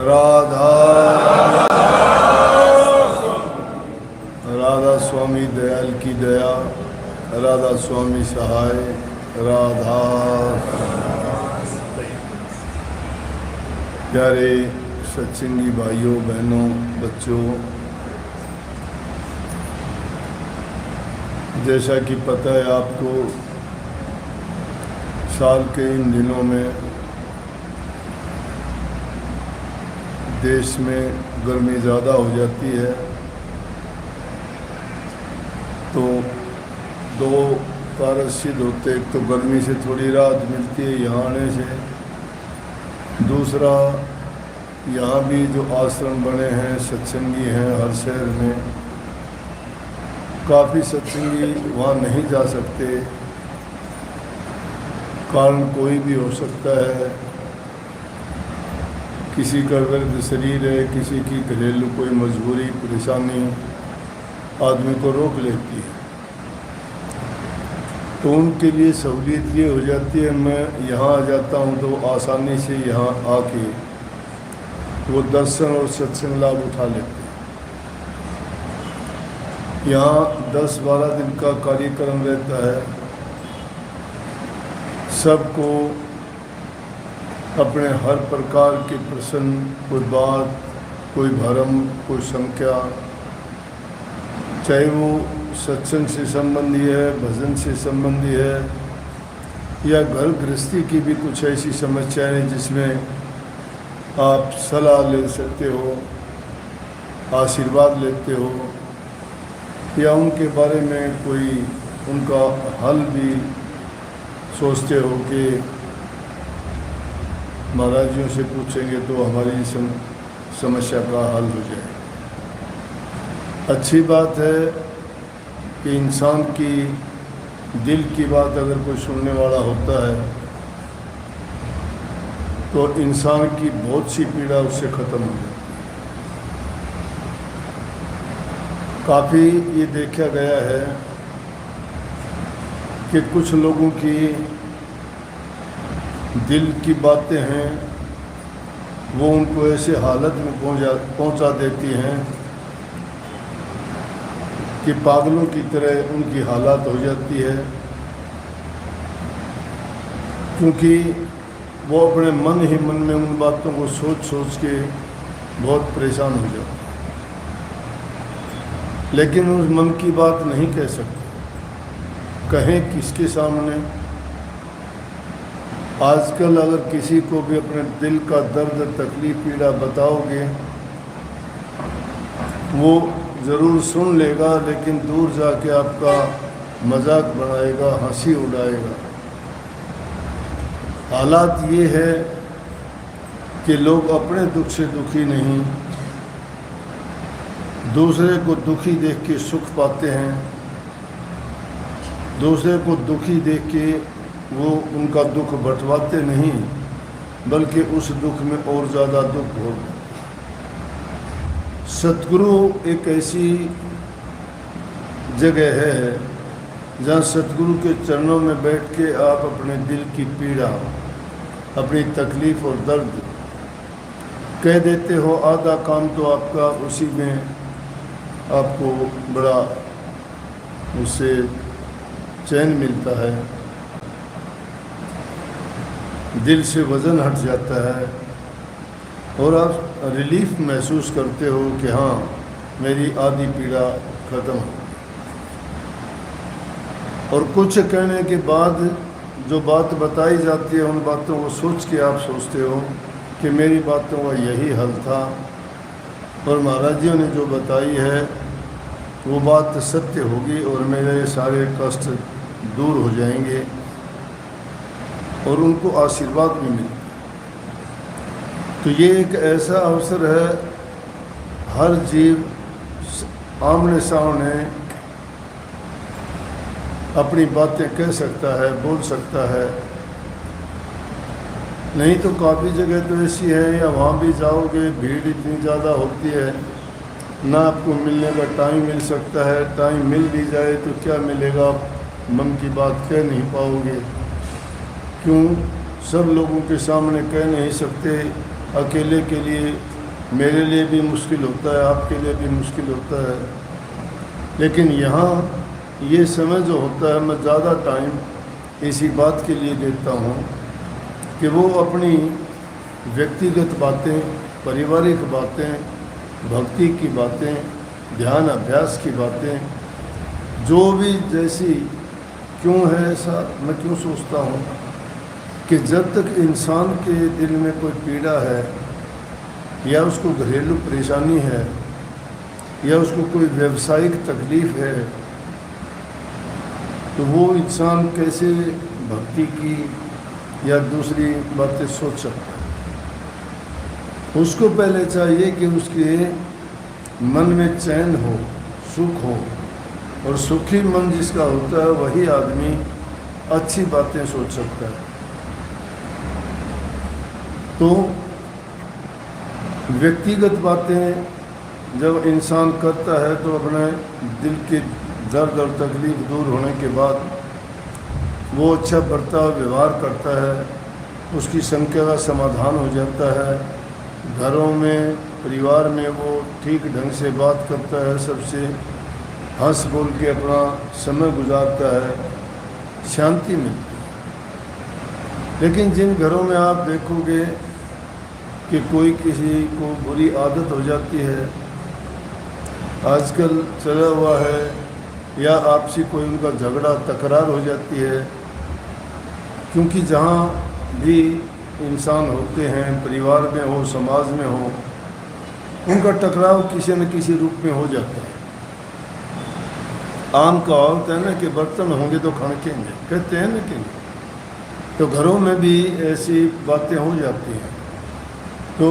राधा राधा स्वामी दयाल की दया, राधा स्वामी सहाय, राधा। प्यारे सत्संगी भाइयों बहनों बच्चों, जैसा कि पता है आपको, साल के इन दिनों में देश में गर्मी ज़्यादा हो जाती है, तो दो कारक सिद्ध होते। एक तो गर्मी से थोड़ी राहत मिलती है यहाँ आने से, दूसरा यहाँ भी जो आश्रम बने हैं, सत्संगी हैं हर शहर में, काफ़ी सत्संगी वहाँ नहीं जा सकते। कारण कोई भी हो सकता है, किसी का गर्द शरीर है, किसी की घरेलू कोई मजबूरी परेशानी आदमी को रोक लेती है, तो उनके लिए सहूलियत ये हो जाती है, मैं यहाँ आ जाता हूँ तो आसानी से यहाँ आके वो दर्शन और सत्संग लाभ उठा लेते हैं। यहाँ 10-12 दिन का कार्यक्रम रहता है, सबको अपने हर प्रकार के प्रश्न, कोई बात, कोई भरम, कोई संख्या, चाहे वो सत्संग से संबंधी है, भजन से संबंधी है, या घर गृहस्थी की भी कुछ ऐसी समस्याएं जिसमें आप सलाह ले सकते हो, आशीर्वाद लेते हो, या उनके बारे में कोई उनका हल भी सोचते हो कि महाराजियों से पूछेंगे तो हमारी समस्या का हल हो जाए। अच्छी बात है कि इंसान की दिल की बात अगर कोई सुनने वाला होता है तो इंसान की बहुत सी पीड़ा उससे ख़त्म हो जाती है। काफ़ी ये देखा गया है कि कुछ लोगों की दिल की बातें हैं, वो उनको ऐसे हालत में पहुंचा देती हैं कि पागलों की तरह उनकी हालत हो जाती है, क्योंकि वो अपने मन ही मन में उन बातों को सोच सोच के बहुत परेशान हो जाते हैं, लेकिन उस मन की बात नहीं कह सकते। कहें किसके सामने? आजकल अगर किसी को भी अपने दिल का दर्द, तकलीफ, पीड़ा बताओगे, वो ज़रूर सुन लेगा, लेकिन दूर जाके आपका मजाक बनाएगा, हंसी उड़ाएगा। हालात ये है कि लोग अपने दुख से दुखी नहीं, दूसरे को दुखी देख के सुख पाते हैं, दूसरे को दुखी देख के वो उनका दुख बंटवाते नहीं, बल्कि उस दुख में और ज़्यादा दुख हो। सतगुरु एक ऐसी जगह है जहाँ सतगुरु के चरणों में बैठ के आप अपने दिल की पीड़ा, अपनी तकलीफ़ और दर्द कह देते हो। आधा काम तो आपका उसी में आपको बड़ा उससे चैन मिलता है, दिल से वज़न हट जाता है और आप रिलीफ महसूस करते हो कि हाँ, मेरी आधी पीड़ा ख़त्म हो। और कुछ कहने के बाद जो बात बताई जाती है, उन बातों को सोच के आप सोचते हो कि मेरी बातों का यही हल था, और महाराजियों ने जो बताई है वो बात सत्य होगी और मेरे सारे कष्ट दूर हो जाएंगे, और उनको आशीर्वाद भी मिले। तो ये एक ऐसा अवसर है, हर जीव आमने सामने अपनी बातें कह सकता है, बोल सकता है। नहीं तो काफ़ी जगह तो ऐसी है, या वहाँ भी जाओगे भीड़ इतनी ज़्यादा होती है, ना आपको मिलने का टाइम मिल सकता है। टाइम मिल भी जाए तो क्या मिलेगा, आप मन की बात कह नहीं पाओगे। क्यों? सब लोगों के सामने कह नहीं सकते, अकेले के लिए मेरे लिए भी मुश्किल होता है, आपके लिए भी मुश्किल होता है। लेकिन यहाँ ये समय जो होता है, मैं ज़्यादा टाइम इसी बात के लिए देता हूँ कि वो अपनी व्यक्तिगत बातें, पारिवारिक बातें, भक्ति की बातें, ध्यान अभ्यास की बातें, जो भी जैसी क्यों है ऐसा मैं क्यों सोचता हूँ कि जब तक इंसान के दिल में कोई पीड़ा है या उसको घरेलू परेशानी है या उसको कोई व्यावसायिक तकलीफ है, तो वो इंसान कैसे भक्ति की या दूसरी बातें सोच सकता है। उसको पहले चाहिए कि उसके मन में चैन हो, सुख हो, और सुखी मन जिसका होता है वही आदमी अच्छी बातें सोच सकता है। तो व्यक्तिगत बातें जब इंसान करता है तो अपने दिल के दर्द और तकलीफ दूर होने के बाद वो अच्छा बर्ताव व्यवहार करता है, उसकी संख्या का समाधान हो जाता है, घरों में परिवार में वो ठीक ढंग से बात करता है, सबसे हंस बोल के अपना समय गुजारता है, शांति मिलती है। लेकिन जिन घरों में आप देखोगे कि कोई किसी को बुरी आदत हो जाती है, आजकल चला हुआ है, या आपसी कोई उनका झगड़ा तकरार हो जाती है, क्योंकि जहाँ भी इंसान होते हैं, परिवार में हो, समाज में हो, उनका टकराव किसी न किसी रूप में हो जाता है। आम कहावत है ना कि बर्तन होंगे तो खड़केंगे, कहते हैं ना कि तो घरों में भी ऐसी बातें हो जाती हैं। तो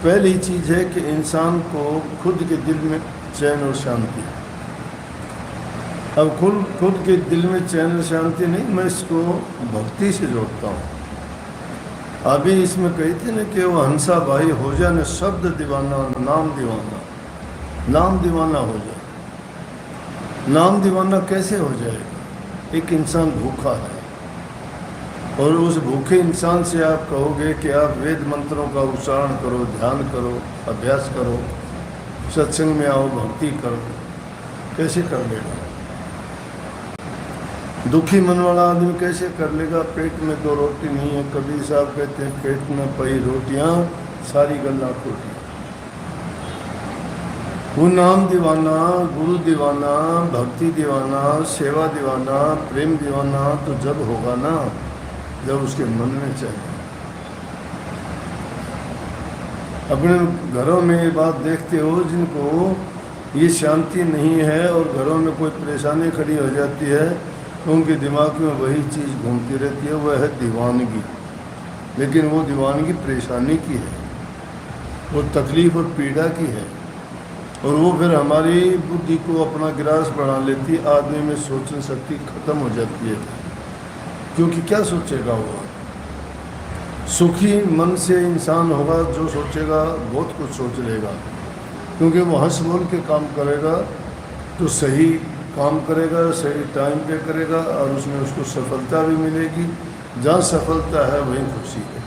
पहली चीज़ है कि इंसान को खुद के दिल में चैन और शांति है। अब खुद के दिल में चैन और शांति नहीं, मैं इसको भक्ति से जोड़ता हूँ। अभी इसमें कही थी ना कि वो हंसा भाई हो जाए न शब्द दीवाना, नाम दीवाना, नाम दीवाना हो जाए। नाम दीवाना कैसे हो जाएगा? एक इंसान भूखा है, और उस भूखे इंसान से आप कहोगे कि आप वेद मंत्रों का उच्चारण करो, ध्यान करो, अभ्यास करो, सत्संग में आओ, भक्ति करो, कैसे कर लेगा? दुखी मन वाला आदमी कैसे कर लेगा? पेट में 2 रोटी नहीं है, कबीर साहब कहते हैं पेट में पई रोटियां सारी गल्ला खोटी। वो नाम दीवाना, गुरु दीवाना, भक्ति दीवाना, सेवा दीवाना, प्रेम दीवाना तो जब होगा ना जब उसके मन में चाहिए। अपने घरों में ये बात देखते हो, जिनको ये शांति नहीं है और घरों में कोई परेशानी खड़ी हो जाती है, तो उनके दिमाग में वही चीज़ घूमती रहती है, वह है दीवानगी। लेकिन वो दीवानगी परेशानी की है, वो तकलीफ और पीड़ा की है, और वो फिर हमारी बुद्धि को अपना ग्रास बढ़ा लेती, आदमी में सोचने शक्ति खत्म हो जाती है। क्योंकि क्या सोचेगा वो? सुखी मन से इंसान होगा जो सोचेगा बहुत कुछ सोच लेगा, क्योंकि वो हंस बोल के काम करेगा तो सही काम करेगा, सही टाइम पे करेगा, और उसमें उसको सफलता भी मिलेगी। जहाँ सफलता है वहीं खुशी है,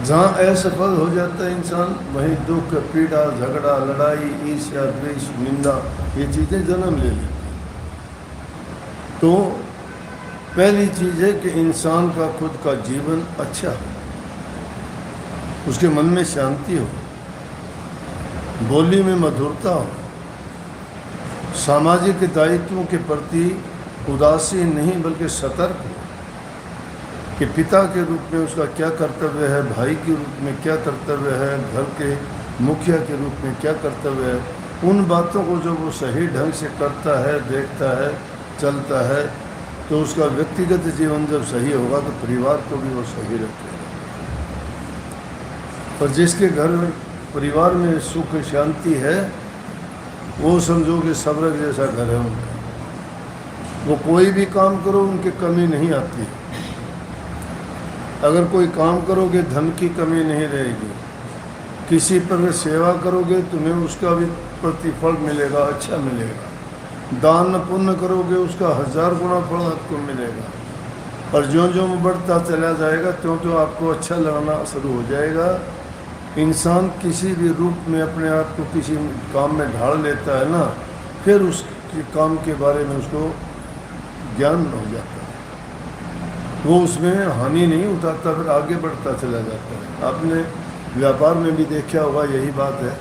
जहाँ असफल हो जाता है इंसान वहीं दुख, पीड़ा, झगड़ा, लड़ाई, ईर्ष्या, द्वेष, निंदा, ये चीज़ें जन्म ले लेती। तो पहली चीज़ है कि इंसान का खुद का जीवन अच्छा हो, उसके मन में शांति हो, बोली में मधुरता हो, सामाजिक दायित्वों के प्रति उदासीन नहीं बल्कि सतर्क हो कि पिता के रूप में उसका क्या कर्तव्य है, भाई के रूप में क्या कर्तव्य है, घर के मुखिया के रूप में क्या कर्तव्य है। उन बातों को जब वो सही ढंग से करता है, देखता है, चलता है, तो उसका व्यक्तिगत जीवन जब सही होगा तो परिवार को भी वो सही रखेगा। और जिसके घर परिवार में सुख शांति है, वो समझो कि स्वर्ग जैसा घर है उनका। वो कोई भी काम करो उनकी कमी नहीं आती। अगर कोई काम करोगे धन की कमी नहीं रहेगी, किसी पर सेवा करोगे तुम्हें उसका भी प्रतिफल मिलेगा, अच्छा मिलेगा। दान पुण्य करोगे उसका 1000 गुना फल आपको मिलेगा। और जो जो बढ़ता चला जाएगा त्यों तो आपको अच्छा लगना शुरू हो जाएगा इंसान किसी भी रूप में अपने आप को किसी काम में ढाल लेता है ना, फिर उस काम के बारे में उसको ज्ञान हो जाता है, वो उसमें हानि नहीं उठाता, फिर आगे बढ़ता चला जाता है। आपने व्यापार में भी देखा होगा, यही बात है।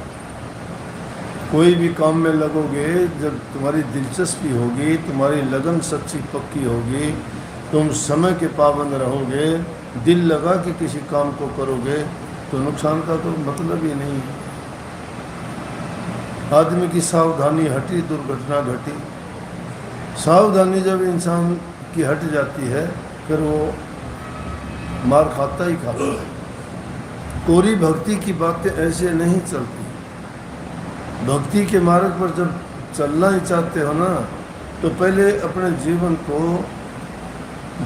कोई भी काम में लगोगे, जब तुम्हारी दिलचस्पी होगी, तुम्हारी लगन सच्ची पक्की होगी, तुम समय के पाबंद रहोगे, दिल लगा के किसी काम को करोगे, तो नुकसान का तो मतलब ही नहीं है। आदमी की सावधानी हटी, दुर्घटना घटी। सावधानी जब इंसान की हट जाती है, फिर वो मार खाता ही खाता है। कोरी भक्ति की बातें ऐसे नहीं चलती। भक्ति के मार्ग पर जब चलना ही चाहते हो ना, तो पहले अपने जीवन को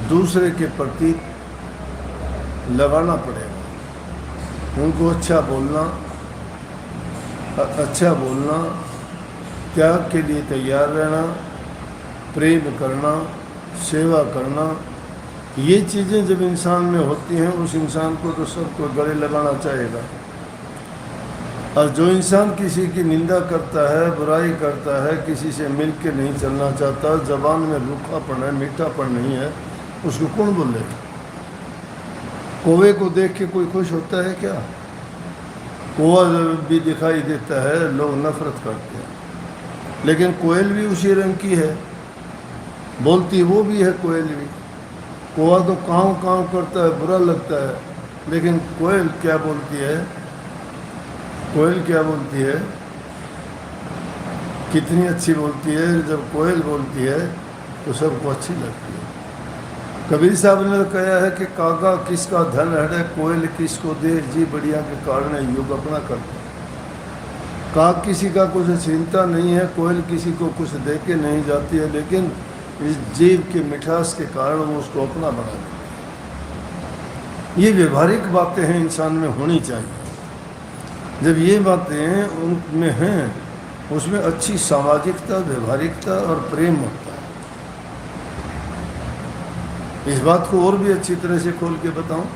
दूसरे के प्रति लगाना पड़ेगा। उनको अच्छा बोलना, त्याग के लिए तैयार रहना, प्रेम करना, सेवा करना, ये चीज़ें जब इंसान में होती हैं, उस इंसान को तो सबको गले लगाना चाहेगा। और जो इंसान किसी की निंदा करता है, बुराई करता है, किसी से मिल के नहीं चलना चाहता, जबान में रूखापन है, मीठापन नहीं है, उसको कौन बोलेगा? कौवे को देख के कोई खुश होता है क्या? कौवा भी दिखाई देता है, लोग नफरत करते हैं, लेकिन कोयल भी उसी रंग की है, बोलती वो भी है कोयल भी। कौवा तो काँव काँव करता है, बुरा लगता है, लेकिन कोयल क्या बोलती है? कोयल क्या बोलती है? कितनी अच्छी बोलती है। जब कोयल बोलती है तो सबको अच्छी लगती है। कबीर साहब ने कहा है कि कागा किसका धन है, कोयल किसको दे, जी बढ़िया के कारण युग अपना करता। काग किसी का कुछ चिंता नहीं है, कोयल किसी को कुछ दे के नहीं जाती है, लेकिन इस जीव के मिठास के कारण वो उसको अपना बना देती है। ये व्यवहारिक बातें हैं, इंसान में होनी चाहिए। जब ये बातें उनमें हैं, उसमें अच्छी सामाजिकता, व्यवहारिकता और प्रेम होता है। इस बात को और भी अच्छी तरह से खोल के बताऊं।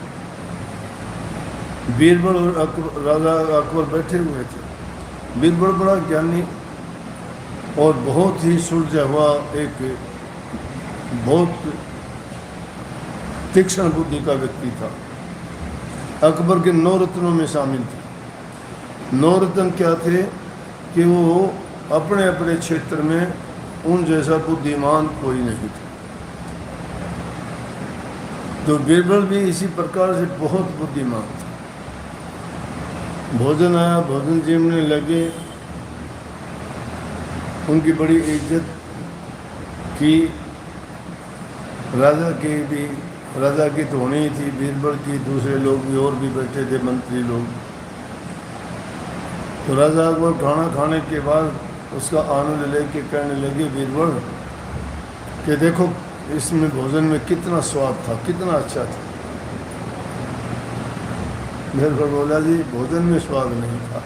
बीरबल और राजा अकबर बैठे हुए थे। बीरबल बड़ा ज्ञानी और बहुत ही सुलझा हुआ, एक बहुत तीक्ष्ण बुद्धि का व्यक्ति था। अकबर के 9 रत्नों में शामिल थे। 9 रत्न क्या थे कि वो अपने अपने क्षेत्र में उन जैसा बुद्धिमान कोई नहीं था। तो बीरबल भी इसी प्रकार से बहुत बुद्धिमान था। भोजन आया, भोजन जीमने लगे, उनकी बड़ी इज्जत की। राजा की तो होनी ही थी, बीरबल की, दूसरे लोग भी और भी बैठे थे, मंत्री लोग। तो राजा अकबर खाना खाने के बाद उसका आनंद लेके कहने लगे बीरबल कि देखो इसमें भोजन में कितना स्वाद था, कितना अच्छा था। बीरबल बोला जी भोजन में स्वाद नहीं था।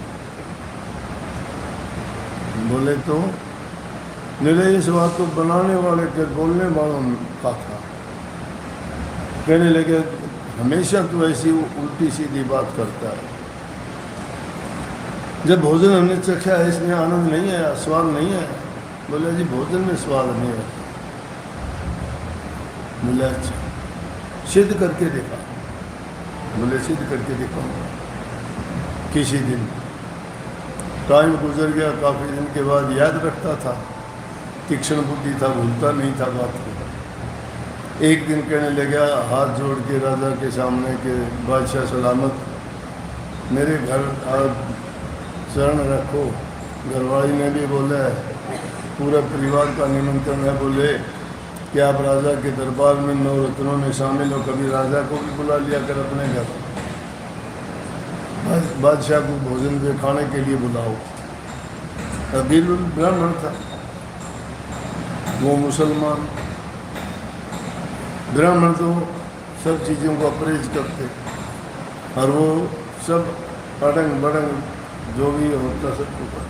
बोले तो मेरे ये स्वाद तो बनाने वाले के बोलने वालों का था। कहने लगे हमेशा तो ऐसी उल्टी सीधी बात करता है। जब भोजन हमने चखा है, इसमें आनंद नहीं आया, स्वाद नहीं आया। बोले जी भोजन में स्वाद नहीं आया। बोले अच्छा सिद्ध करके देखा। बोले सिद्ध करके दिखाऊंगा। किसी दिन टाइम गुजर गया, काफ़ी दिन के बाद याद रखता था, तीक्ष्ण बुद्धि था, भूलता नहीं था बात को। एक दिन कहने लगा हाथ जोड़ के राजा के सामने के बादशाह सलामत, मेरे घर आज शरण रखो। घरवाली ने भी बोला पूरा परिवार का निमंत्रण है। बोले कि आप राजा के दरबार में 9 रत्नों में शामिल हो, कभी राजा को भी बुला लिया कर अपने घर। बादशाह को भोजन पे खाने के लिए बुलाओ। बीरबल ब्राह्मण था, वो मुसलमान। ब्राह्मण तो सब चीज़ों को अपरहेज करते, और वो सब अड़ंग बड़ंग जो भी होता सबको कर।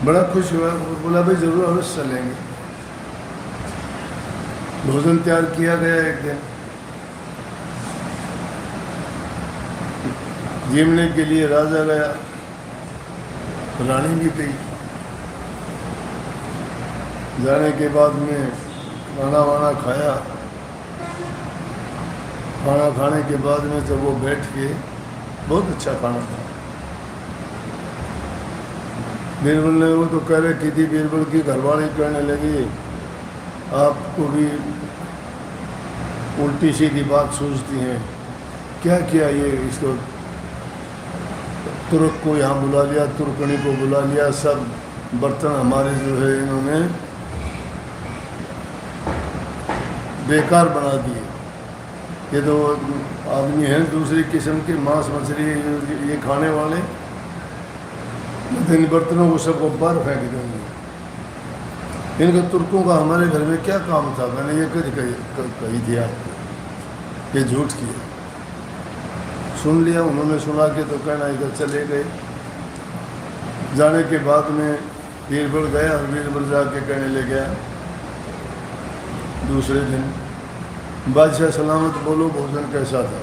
बड़ा खुश हुआ, बोला भाई जरूर अवश्य चलेंगे। भोजन तैयार किया गया। एक दिन जीवने के लिए राजा गया, रानी भी गई। जाने के बाद में खाना वाना खाया। खाना खाने के बाद में जब वो बैठ के, बहुत अच्छा खाना था। बीरबल ने, वो तो कह रहे की थी, बीरबल की घरवाली कहने लगी आपको भी उल्टी सीधी बात सोचती हैं, क्या किया ये, इसको तुर्क को यहाँ बुला लिया, तुर्कनी को बुला लिया, सब बर्तन हमारे जो है इन्होंने बेकार बना दिए। ये तो आदमी हैं दूसरी किस्म के, मांस मछली ये खाने वाले, इन बर्तनों को सबको बाहर फेंक देंगे। इनका तुर्कों का हमारे घर में क्या काम था, मैंने ये कही थी आपको, ये झूठ किया। सुन लिया उन्होंने, सुना के तो कहना इधर चले गए। जाने के बाद में बीरबल गया, और बीरबल जाके कहने ले गया दूसरे दिन, बादशाह सलामत बोलो भोजन कैसा था?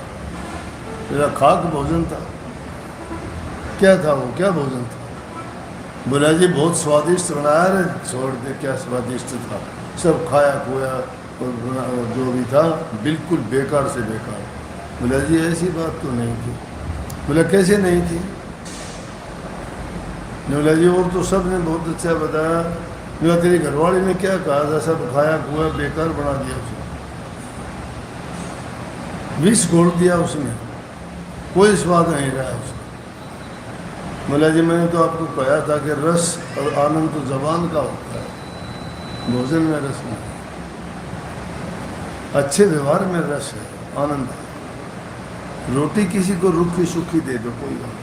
तेरा खाक भोजन था। क्या था वो, क्या भोजन था? बोला जी बहुत स्वादिष्ट बनाया रे। छोड़ दे, क्या स्वादिष्ट था, सब खाया खोया और जो भी था बिल्कुल बेकार से बेकार। बोला जी ऐसी बात तो नहीं थी। बोला कैसे नहीं थी? बोला जी और तो सब ने बहुत अच्छा बताया। बोला तेरी घरवाली ने क्या कहा था, सब खाया खोया बेकार बना दिया उसने, विष घोल दिया उसने, कोई स्वाद नहीं रहा उसका। बोला जी मैंने तो आपको कहा था कि रस और आनंद तो जबान का होता है, भोजन में रस नहीं, अच्छे व्यवहार में रस है, आनंद है। रोटी किसी को रुखी सुखी दे दो, कोई बात नहीं।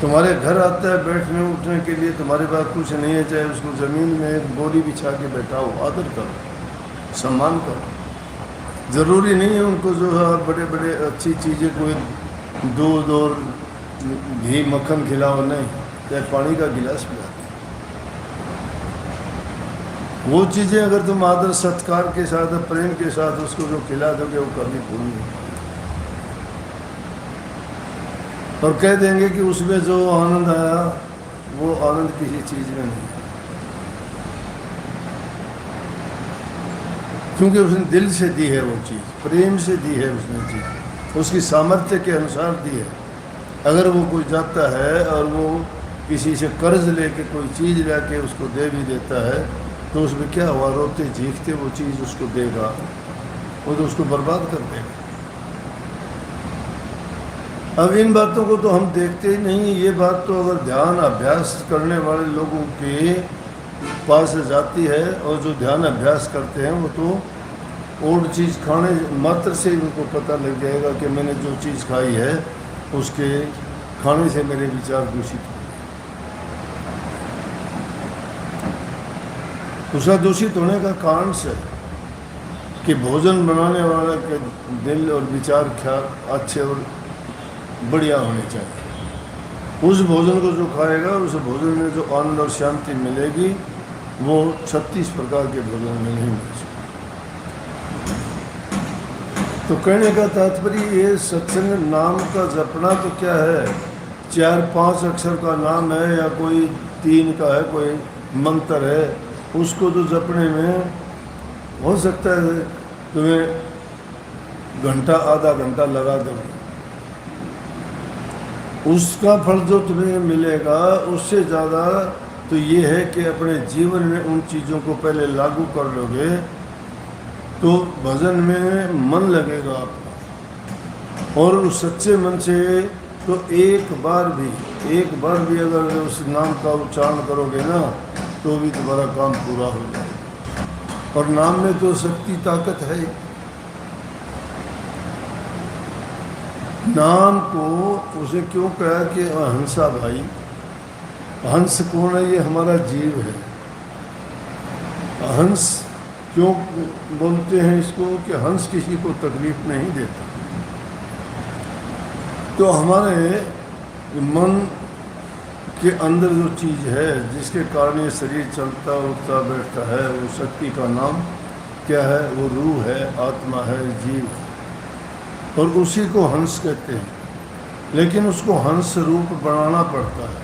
तुम्हारे घर आता है बैठने उठने के लिए, तुम्हारे पास कुछ नहीं है, चाहे उसको ज़मीन में एक बोरी बिछा के बैठाओ, आदर करो, सम्मान करो। ज़रूरी नहीं है उनको जो है बड़े बड़े अच्छी चीज़ें, कोई दूध और घी मक्खन खिलाओ, नहीं, चाहे पानी का गिलास पिला। वो चीज़ें अगर तुम आदर सत्कार के साथ, प्रेम के साथ उसको जो खिला दोगे, वो कभी भूल नहीं। और कह देंगे कि उसमें जो आनंद आया वो आनंद किसी चीज़ में नहीं, क्योंकि उसने दिल से दी है वो चीज़, प्रेम से दी है उसने चीज़, उसकी सामर्थ्य के अनुसार दी है। अगर वो कोई जाता है और वो किसी से कर्ज लेके कोई चीज़ लाके उसको दे भी देता है, तो उसमें क्या हुआ, रोते चीखते वो चीज़ उसको देगा, वो तो उसको बर्बाद कर देगा। अब इन बातों को तो हम देखते ही नहीं। ये बात तो अगर ध्यान अभ्यास करने वाले लोगों के पास जाती है, और जो ध्यान अभ्यास करते हैं वो तो और चीज़ खाने मात्र से उनको पता लग जाएगा कि मैंने जो चीज़ खाई है उसके खाने से मेरे विचार दूषित हो, उसका दूषित होने का कारण से कि भोजन बनाने वाले के दिल और विचार ख्याल अच्छे और बढ़िया होने चाहिए। उस भोजन को जो खाएगा, उस भोजन में जो आनंद और शांति मिलेगी, वो 36 प्रकार के भोजन में नहीं मिल सकती। तो कहने का तात्पर्य ये, सत्संग नाम का जपना तो क्या है, 4-5 अक्षर का नाम है या कोई 3 का है, कोई मंत्र है, उसको तो जपने में हो सकता है तुम्हें घंटा आधा घंटा लगा दो, उसका फल जो तुम्हें मिलेगा उससे ज़्यादा तो ये है कि अपने जीवन में उन चीज़ों को पहले लागू कर लोगे तो भजन में मन लगेगा आपका, और उस सच्चे मन से तो एक बार भी अगर उस नाम का उच्चारण करोगे ना, तो भी तुम्हारा काम पूरा हो जाएगा। और नाम में तो शक्ति ताकत है। नाम को उसे क्यों कहा कि हंसा भाई, हंस कौन है? ये हमारा जीव है। हंस क्यों बोलते हैं इसको कि हंस किसी को तकलीफ नहीं देता। तो हमारे मन के अंदर जो चीज़ है जिसके कारण ये शरीर चलता उठता बैठता है, वो शक्ति का नाम क्या है? वो रूह है, आत्मा है, जीव है, और उसी को हंस कहते हैं। लेकिन उसको हंस रूप बनाना पड़ता है।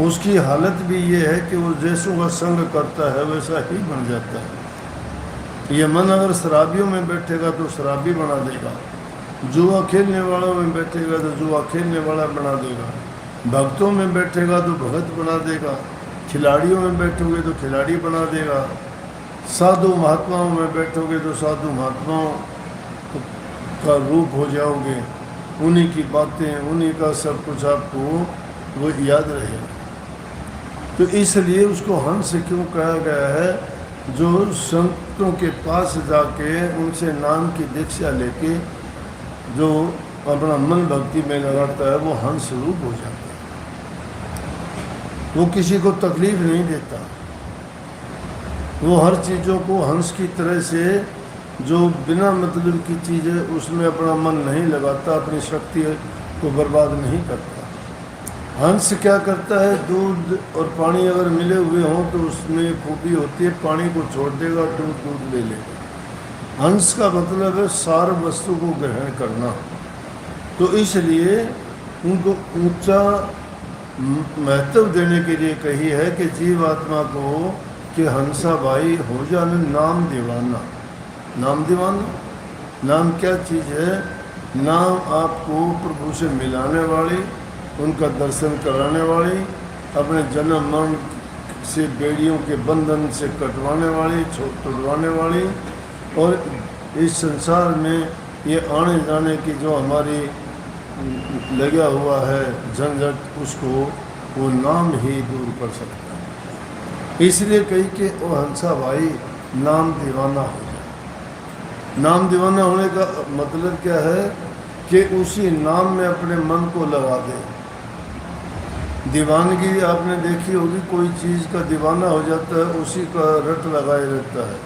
उसकी हालत भी ये है कि वो जैसों का संग करता है वैसा ही बन जाता है। ये मन अगर शराबियों में बैठेगा तो शराबी बना देगा, जुआ खेलने वालों में बैठेगा तो जुआ खेलने वाला बना देगा, भक्तों में बैठेगा तो भगत बना देगा, खिलाड़ियों में बैठोगे तो खिलाड़ी बना देगा, साधु महात्माओं में बैठोगे तो साधु महात्माओं का रूप हो जाओगे। उन्हीं की बातें, उन्हीं का सब कुछ आपको वो याद रहेगा। तो इसलिए उसको हंस क्यों कहा गया है? जो संतों के पास जाके उनसे नाम की दीक्षा लेके जो अपना मन भक्ति में लगाता है वो हंस रूप हो जाता है। वो किसी को तकलीफ नहीं देता, वो हर चीज़ों को हंस की तरह से, जो बिना मतलब की चीज़ है उसमें अपना मन नहीं लगाता, अपनी शक्ति को बर्बाद नहीं करता। हंस क्या करता है? दूध और पानी अगर मिले हुए हों तो उसमें खूबी होती है, पानी को छोड़ देगा, दूध ले लेगा। हंस का मतलब है सार वस्तु को ग्रहण करना। तो इसलिए उनको ऊंचा महत्व देने के लिए कही है कि जीवात्मा को कि हंसा भाई हो जाने नाम दीवाना। नाम दीवाना, नाम क्या चीज़ है? नाम आपको प्रभु से मिलाने वाली, उनका दर्शन कराने वाली, अपने जन्म मरण से बेड़ियों के बंधन से कटवाने वाली, तोड़वाने वाली, और इस संसार में ये आने जाने की जो हमारी लगा हुआ है झंझट, उसको वो नाम ही दूर कर सकता है। इसलिए कही कि वो हंसा भाई नाम दीवाना हो जाए। नाम दीवाना होने का मतलब क्या है? कि उसी नाम में अपने मन को लगा दे। दीवानगी आपने देखी होगी, कोई चीज़ का दीवाना हो जाता है, उसी का रट लगाए रहता है,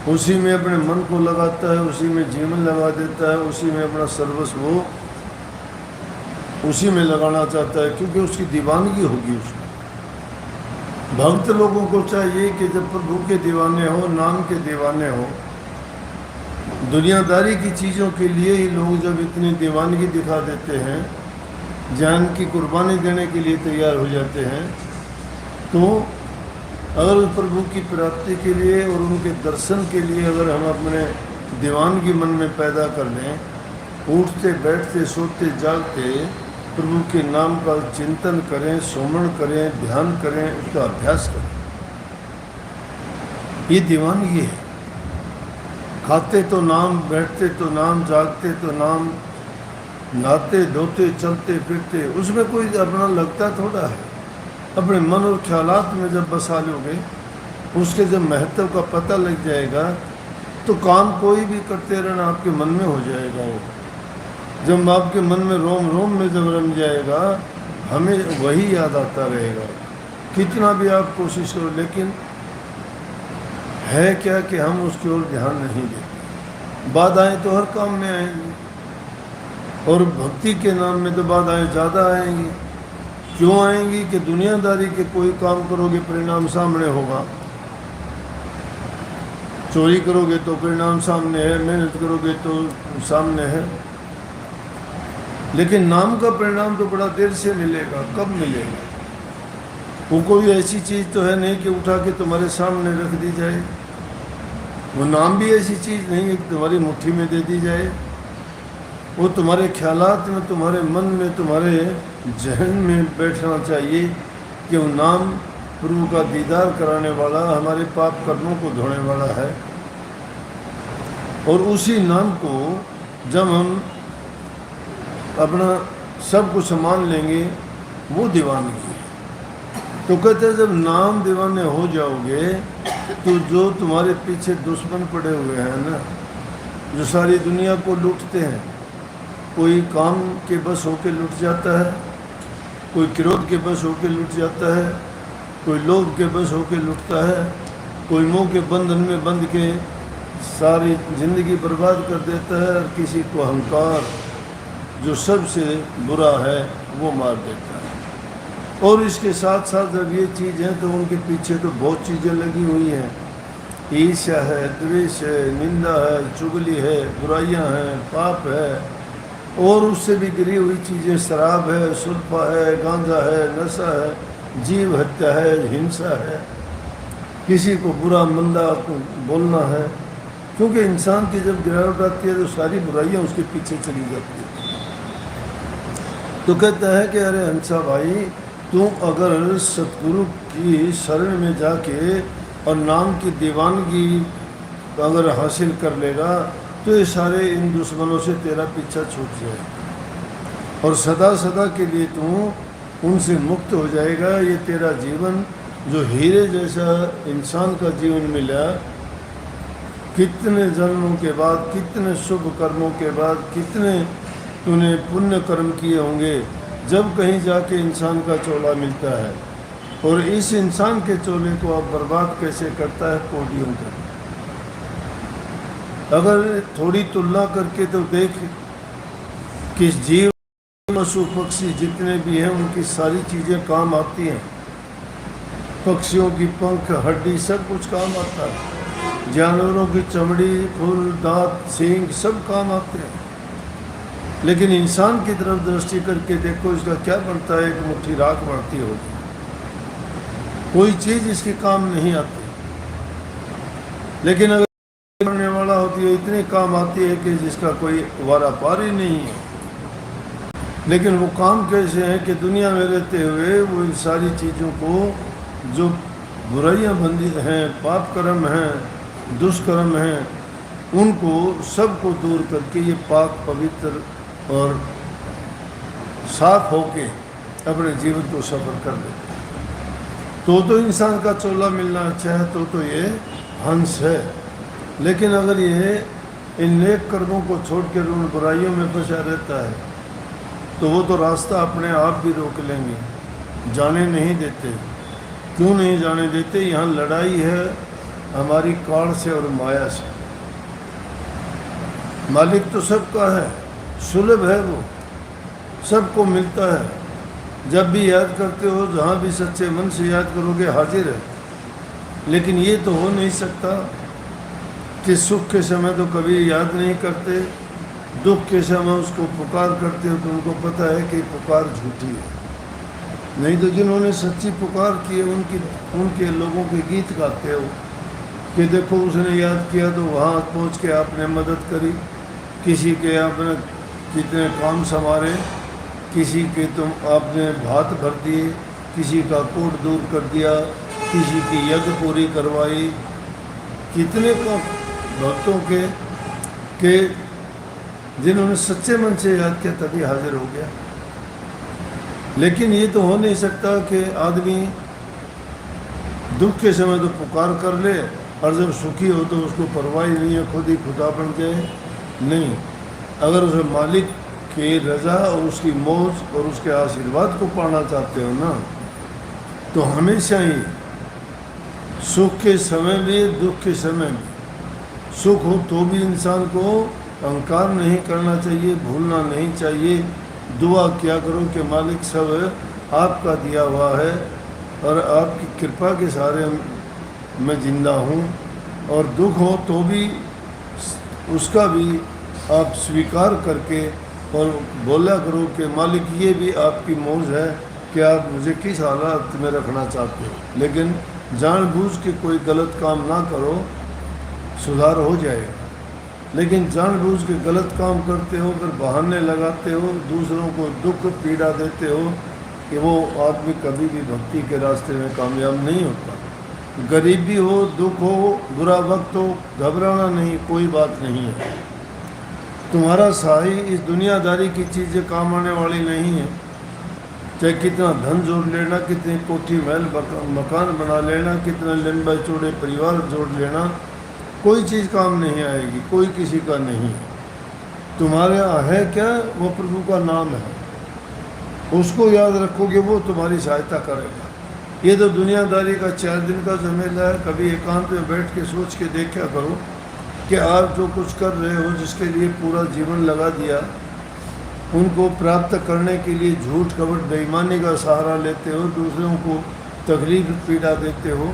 उसी में अपने मन को लगाता है, उसी में जीवन लगा देता है, उसी में अपना सर्वस्व वो उसी में लगाना चाहता है, क्योंकि उसकी दीवानगी होगी उसमें। भक्त लोगों को चाहिए कि जब प्रभु के दीवाने हो, नाम के दीवाने हो, दुनियादारी की चीज़ों के लिए ही लोग जब इतनी दीवानगी दिखा देते हैं, जान की कुर्बानी देने के लिए तैयार हो जाते हैं, तो अगर उस प्रभु की प्राप्ति के लिए और उनके दर्शन के लिए अगर हम अपने दीवानगी मन में पैदा कर लें, उठते बैठते सोते जागते प्रभु के नाम का चिंतन करें, सुमरण करें, ध्यान करें, उसका अभ्यास करें, ये दीवानगी है। खाते तो नाम, बैठते तो नाम, जागते तो नाम, नहाते धोते चलते फिरते, उसमें कोई अपना लगता थोड़ा है। अपने मन और ख्यालात में जब बसा लोगे, उसके जब महत्व का पता लग जाएगा, तो काम कोई भी करते रहना आपके मन में हो जाएगा। वो जब आपके मन में रोम रोम में जब रम जाएगा, हमें वही याद आता रहेगा, कितना भी आप कोशिश करो। लेकिन है क्या कि हम उसकी ओर ध्यान नहीं देते। बाधाएं तो हर काम में आएंगी, और भक्ति के नाम में तो बाधाएं ज़्यादा आएंगी। क्यों आएंगी? कि दुनियादारी के कोई काम करोगे परिणाम सामने होगा, चोरी करोगे तो परिणाम सामने है, मेहनत करोगे तो सामने है, लेकिन नाम का परिणाम तो बड़ा देर से मिलेगा। कब मिलेगा? वो कोई ऐसी चीज़ तो है नहीं कि उठा के तुम्हारे सामने रख दी जाए। वो नाम भी ऐसी चीज़ नहीं है कि तुम्हारी मुट्ठी में दे दी जाए। वो तुम्हारे ख्यालात में, तुम्हारे मन में, तुम्हारे जहन में बैठना चाहिए कि वो नाम प्रभु का दीदार कराने वाला, हमारे पाप कर्मों को धोने वाला है। और उसी नाम को जब हम अपना सब कुछ मान लेंगे, वो दीवानगी है। तो कहते हैं जब नाम दीवाने हो जाओगे, तो जो तुम्हारे पीछे दुश्मन पड़े हुए हैं ना, जो सारी दुनिया को लूटते हैं, कोई काम के बस होके लूट जाता है, कोई क्रोध के बस होके लूट जाता है, कोई लोभ के बस होके लूटता है, कोई मोह के बंधन में बंध के सारी जिंदगी बर्बाद कर देता है, और किसी को अहंकार जो सबसे बुरा है वो मार देता है। और इसके साथ साथ जब ये चीज़ है तो उनके पीछे तो बहुत चीज़ें लगी हुई हैं। ईर्ष्या है, द्वेष है, निंदा है, चुगली है, बुराइयां हैं, पाप है, और उससे भी गिरी हुई चीज़ें, शराब है, सुल्फा है, गांजा है, नशा है, जीव हत्या है, हिंसा है, किसी को बुरा मंदा बोलना है। क्योंकि इंसान की जब गिरावट आती है तो सारी बुराइयां उसके पीछे चली जाती है। तो कहता है कि अरे हंसा भाई, तू अगर सतगुरु की शरण में जाके और नाम की दीवानगी अगर हासिल कर लेगा तो ये सारे इन दुश्मनों से तेरा पीछा छूट जाएगा और सदा सदा के लिए तू उनसे मुक्त हो जाएगा। ये तेरा जीवन जो हीरे जैसा इंसान का जीवन मिला, कितने जन्मों के बाद, कितने शुभ कर्मों के बाद, कितने तूने पुण्य कर्म किए होंगे, जब कहीं जाके इंसान का चोला मिलता है। और इस इंसान के चोले को आप बर्बाद कैसे करता है? पोडियम कर। अगर थोड़ी तुलना करके तो देख कि जीव, पशु पक्षी जितने भी हैं उनकी सारी चीज़ें काम आती हैं। पक्षियों की पंख, हड्डी, सब कुछ काम आता है। जानवरों की चमड़ी, फूल, दांत, सींग सब काम आते हैं। लेकिन इंसान की तरफ दृष्टि करके देखो, इसका क्या बनता है? एक मुट्ठी राख बढ़ती होगी, कोई चीज़ इसके काम नहीं आती। लेकिन अगर बनने वाला होती है, इतनी काम आती है कि जिसका कोई वारा पार ही नहीं है। लेकिन वो काम कैसे हैं कि दुनिया में रहते हुए वो इन सारी चीज़ों को, जो बुराइयां बंदी हैं, पाप कर्म हैं, दुष्कर्म हैं, उनको सबको दूर करके ये पाक पवित्र और साफ होके अपने जीवन को सफल कर देते। तो इंसान का चोला मिलना अच्छा है, तो ये हंस है। लेकिन अगर ये इन नेक कर्मों को छोड़ कर उन बुराइयों में फंसा रहता है तो वो तो रास्ता अपने आप भी रोक लेंगे, जाने नहीं देते। क्यों नहीं जाने देते? यहाँ लड़ाई है हमारी काल से और माया से। मालिक तो सबका है, सुलभ है, वो सबको मिलता है। जब भी याद करते हो, जहाँ भी सच्चे मन से याद करोगे, हाजिर है। लेकिन ये तो हो नहीं सकता कि सुख के समय तो कभी याद नहीं करते, दुख के समय उसको पुकार करते हो तो उनको पता है कि पुकार झूठी है। नहीं तो जिन्होंने सच्ची पुकार की है उनके लोगों के गीत गाते हो कि देखो उसने याद किया तो वहाँ पहुँच के आपने मदद करी, किसी के आपने कितने काम संवारे, किसी के तुम आपने भात भर दिए, किसी का कोट दूर कर दिया, किसी की यज्ञ पूरी करवाई। कितने का भक्तों के जिन्होंने सच्चे मन से याद किया तभी हाजिर हो गया। लेकिन ये तो हो नहीं सकता कि आदमी दुख के समय तो पुकार कर ले और जब सुखी हो तो उसको परवाह नहीं है, खुद ही खुदा बन जाए। नहीं, अगर उसे मालिक की रज़ा और उसकी मौज और उसके आशीर्वाद को पाना चाहते हो ना, तो हमेशा ही सुख के समय भी, दुख के समय भी, सुख हो तो भी इंसान को अहंकार नहीं करना चाहिए, भूलना नहीं चाहिए। दुआ किया करो कि मालिक सब आपका दिया हुआ है और आपकी कृपा के सहारे मैं जिंदा हूँ। और दुख हो तो भी उसका भी आप स्वीकार करके और बोला करो कि मालिक ये भी आपकी मौज है कि आप मुझे किस हालत में रखना चाहते हो। लेकिन जानबूझ के कोई गलत काम ना करो, सुधार हो जाएगा। लेकिन जानबूझ के गलत काम करते हो, फिर बहाने लगाते हो, दूसरों को दुख पीड़ा देते हो, कि वो आदमी कभी भी भक्ति के रास्ते में कामयाब नहीं होता। गरीबी हो, दुख हो, बुरा वक्त हो, घबराना नहीं, कोई बात नहीं है। तुम्हारा सहाय इस दुनियादारी की चीज़ें काम आने वाली नहीं है। चाहे कितना धन जोड़ लेना, कितनी कोठी महल मकान बना लेना, कितना लंबे चौड़े परिवार जोड़ लेना, कोई चीज़ काम नहीं आएगी, कोई किसी का नहीं है। तुम्हारे यहाँ है क्या? वो प्रभु का नाम है, उसको याद रखोगे, वो तुम्हारी सहायता करेगा। ये तो दुनियादारी का 4 दिन का झमेला है। कभी एकांत में बैठ के सोच के देखा करो कि आप जो कुछ कर रहे हो, जिसके लिए पूरा जीवन लगा दिया, उनको प्राप्त करने के लिए झूठ कपट बेईमानी का सहारा लेते हो, दूसरों को तकलीफ पीड़ा देते हो,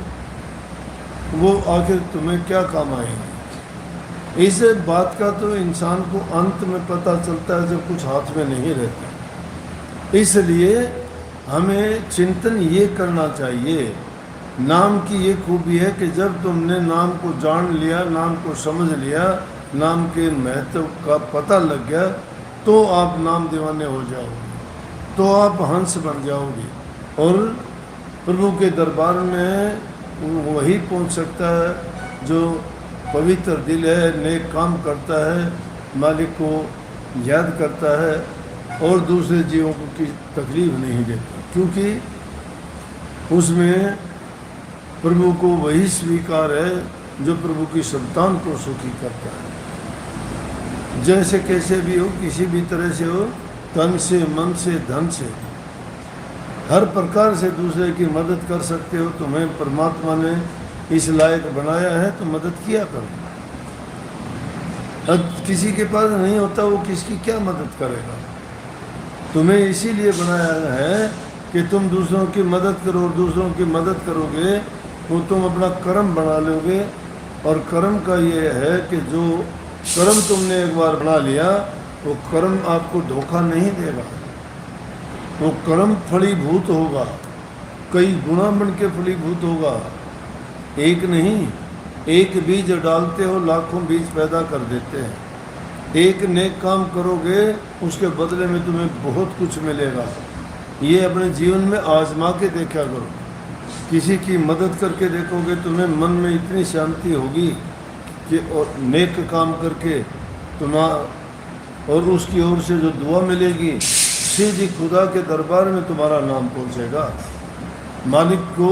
वो आखिर तुम्हें क्या काम आएंगे? इस बात का तो इंसान को अंत में पता चलता है जब कुछ हाथ में नहीं रहता। इसलिए हमें चिंतन ये करना चाहिए। नाम की ये खूबी है कि जब तुमने नाम को जान लिया, नाम को समझ लिया, नाम के महत्व का पता लग गया, तो आप नाम दीवाने हो जाओगे, तो आप हंस बन जाओगे। और प्रभु के दरबार में वही पहुंच सकता है जो पवित्र दिल है, नेक काम करता है, मालिक को याद करता है और दूसरे जीवों को की तकलीफ नहीं देता, क्योंकि उसमें प्रभु को वही स्वीकार है जो प्रभु की संतान को सुखी करता है। जैसे कैसे भी हो, किसी भी तरह से हो, तन से, मन से, धन से, हर प्रकार से दूसरे की मदद कर सकते हो। तुम्हें परमात्मा ने इस लायक बनाया है तो मदद किया करो। अब किसी के पास नहीं होता, वो किसकी क्या मदद करेगा? तुम्हें इसीलिए बनाया है कि तुम दूसरों की मदद करो, और दूसरों की मदद करोगे तो तुम अपना कर्म बना लोगे। और कर्म का ये है कि जो कर्म तुमने एक बार बना लिया, वो कर्म आपको धोखा नहीं देगा। वो कर्म फलीभूत होगा, कई गुना बन के फलीभूत होगा। एक नहीं, एक बीज डालते हो लाखों बीज पैदा कर देते हैं। एक नेक काम करोगे, उसके बदले में तुम्हें बहुत कुछ मिलेगा। ये अपने जीवन में आजमा के देखा करो। किसी की मदद करके देखोगे, तुम्हें मन में इतनी शांति होगी कि और नेक काम करके और उसकी ओर से जो दुआ मिलेगी, सीधी खुदा के दरबार में तुम्हारा नाम पहुंचेगा। मालिक को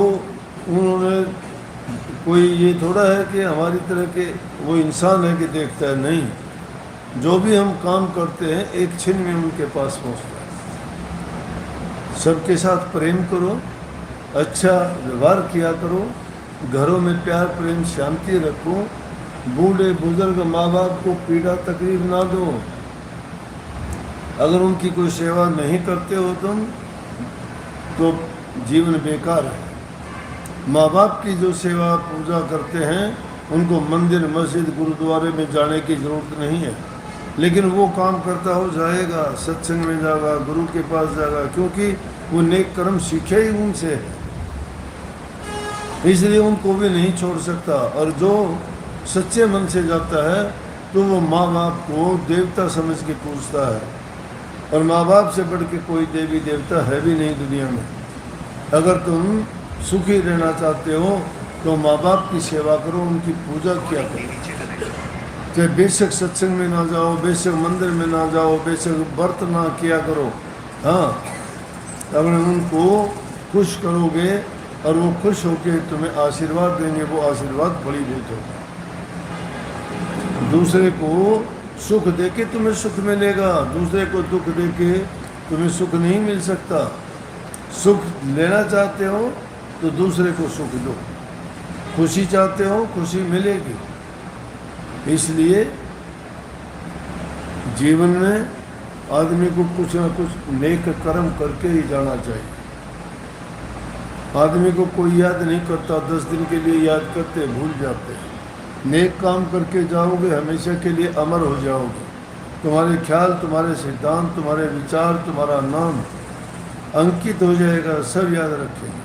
उन्होंने कोई ये थोड़ा है कि हमारी तरह के वो इंसान है कि देखता है, नहीं। जो भी हम काम करते हैं एक क्षण में उनके पास पहुंचता है। सबके साथ प्रेम करो, अच्छा व्यवहार किया करो, घरों में प्यार प्रेम शांति रखो, बूढ़े बुजुर्ग माँ बाप को पीड़ा तकलीफ ना दो। अगर उनकी कोई सेवा नहीं करते हो तुम, तो जीवन बेकार है। माँ बाप की जो सेवा पूजा करते हैं, उनको मंदिर मस्जिद गुरुद्वारे में जाने की ज़रूरत नहीं है, लेकिन वो काम करता हो जाएगा, सत्संग में जाएगा, गुरु के पास जाएगा, क्योंकि वो नेक कर्म सीखे ही उनसे है, इसलिए उनको भी नहीं छोड़ सकता। और जो सच्चे मन से जाता है तो वो माँ बाप को देवता समझ के पूजता है, और माँ बाप से बढ़ के कोई देवी देवता है भी नहीं दुनिया में। अगर तुम सुखी रहना चाहते हो तो माँ बाप की सेवा करो, उनकी पूजा किया करो। चाहे बेशक सत्संग में ना जाओ, बेशक मंदिर में ना जाओ, बेशक व्रत ना किया करो, हाँ, अगर उनको खुश करोगे और वो खुश होकर तुम्हें आशीर्वाद देंगे, वो आशीर्वाद फलीभूत होगा। दूसरे को सुख देके तुम्हें सुख मिलेगा, दूसरे को दुख देके तुम्हें सुख नहीं मिल सकता। सुख लेना चाहते हो तो दूसरे को सुख दो, खुशी चाहते हो खुशी मिलेगी। इसलिए जीवन में आदमी को कुछ ना कुछ नेक कर्म करके ही जाना चाहिए। आदमी को कोई याद नहीं करता, 10 दिन के लिए याद करते भूल जाते। नेक काम करके जाओगे, हमेशा के लिए अमर हो जाओगे। तुम्हारे ख्याल, तुम्हारे सिद्धांत, तुम्हारे विचार, तुम्हारा नाम अंकित हो जाएगा, सब याद रखेंगे।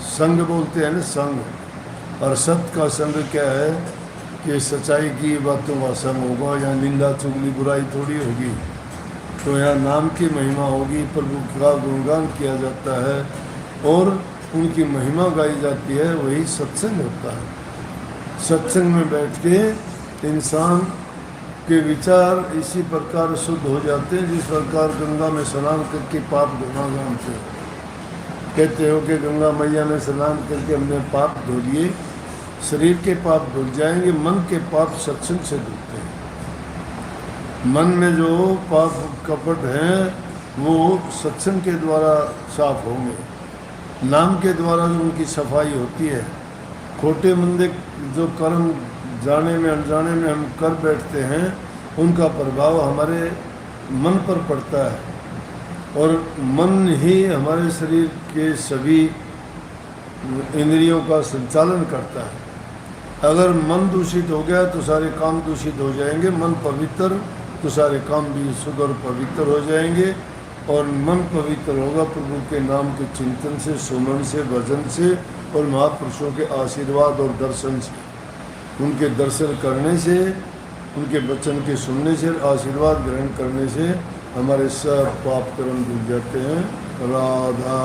संग बोलते हैं ना, संग। और सत्य का संग क्या है कि सच्चाई की बातों का संग होगा, यहाँ निंदा चुगली बुराई थोड़ी होगी। तो यहाँ नाम की महिमा होगी, प्रभु का गुणगान किया जाता है और उनकी महिमा गाई जाती है, वही सत्संग होता है। सत्संग में बैठ के इंसान के विचार इसी प्रकार शुद्ध हो जाते हैं जिस प्रकार गंगा में स्नान करके पाप धोना जानते हो। कहते हो कि गंगा मैया में स्नान करके हमने पाप धो लिए, शरीर के पाप धुल जाएंगे, मन के पाप सत्संग से धुलते हैं। मन में जो पाप कपट हैं वो सत्संग के द्वारा साफ होंगे, नाम के द्वारा जो उनकी सफाई होती है। खोटे मंदे जो कर्म जाने में अनजाने में हम कर बैठते हैं, उनका प्रभाव हमारे मन पर पड़ता है और मन ही हमारे शरीर के सभी इंद्रियों का संचालन करता है। अगर मन दूषित हो गया तो सारे काम दूषित हो जाएंगे, मन पवित्र तो सारे काम भी शुद्ध और पवित्र हो जाएंगे। और मन पवित्र होगा प्रभु के नाम के चिंतन से, सुमन से, भजन से और महापुरुषों के आशीर्वाद और दर्शन से। उनके दर्शन करने से, उनके वचन के सुनने से, आशीर्वाद ग्रहण करने से हमारे सब पाप कर्म धुल जाते हैं। राधा